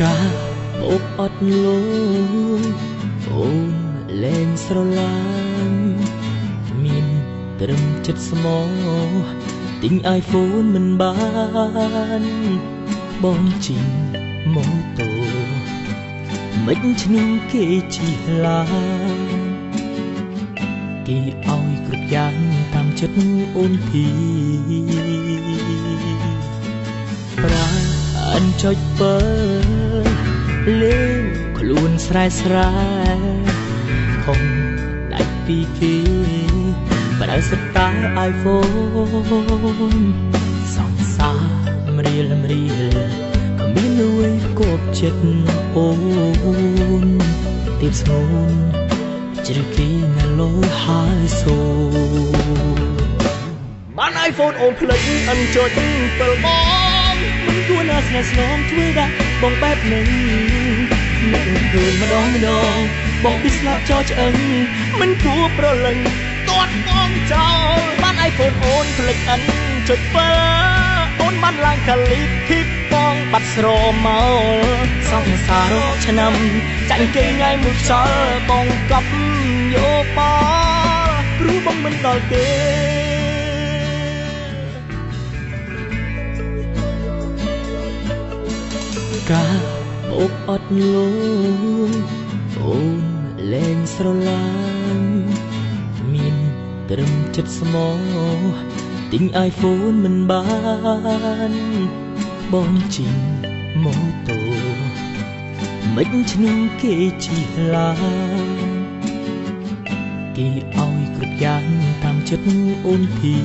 ការបោកអត់លងអូនលែងស្រឡាញ់មានត្រឹមចិត្តស្មោះទិញ iPhone មិនបានបងជីងម៉ូតូមិនឈ្នះគេជិះឡានគេឲ្យគ្រប់យ៉ាងតាមចិត្តអូនភីប្រាអិនចុចបើលេងខ្លួនស្រែស្រែខំដាច់ពីគេប្រើសិតតា iPhone សង្សាររៀលក៏មានលួយគប់ចិត្តអូនទៀបស្ងួនជ្រឹកគេនៅលោហើយសូបាន iPhone អូនផ្លេចអិនចុច7បងមិនគួរណាស្នេហ៍ស្នងធ្វើដាក់បងបែបនេះនឹកឃើញម្ដងបងពីស្លាប់ចោលឆ្អឹងមិនគួរប្រលឹងទាត់បងចោលបាន iPhone អូនផ្លេចអិនចុច7អូនបានឡើងកាលីភីបងបាត់ស្រមកសង្សាររកឆ្នាំចាញ់គេថ្ងៃមួយខ្សលបងកប់យោបល់ព្រោះបងមិនដល់គេការបោកអត់លងអូនលែងស្រឡាញ់មានត្រឹមចិត្តស្មោះទិញ iPhone មិនបានបងជីងម៉ូតូមិនឈ្នះគេជិះឡានគេឲ្យគ្រប់យ៉ាងតាមចិត្តអូនភី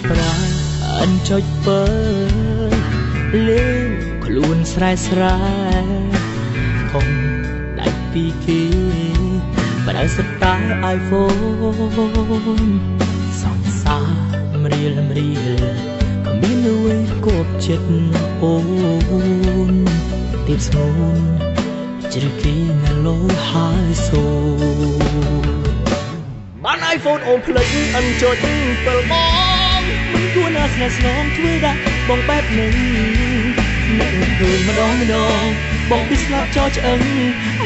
ប្រាអិនចុចបើលេងខ្លួនស្រែស្រែខំដាច់ពីគេប្រើសិតតា iPhone សង្សាររៀលក៏មានលួយគប់ចិត្តអូនទៀបស្ងួនជ្រឹកគេនៅលោហើយសូបាន iPhone អូនផ្លេចអិនចុច7បងមិនគួរណាស្នេហ៍ស្នងធ្វើដាក់បងបែបនេះនឹកឃើញម្ដងបងពីស្លាប់ចោលឆ្អឹង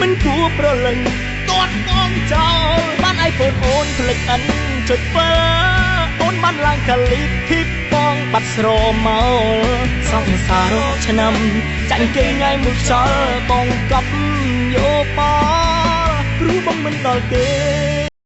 មិនគួរប្រលឹងទាត់បងចោលបាន iPhone អូនផ្លេចអិនចុច7អូនបានឡើងកាលីភីបងបាត់ស្រមកសង្សាររកឆ្នាំចាញ់គេថ្ងៃមួយខ្សលបងកប់យោបល់ព្រោះបងមិនដល់គេ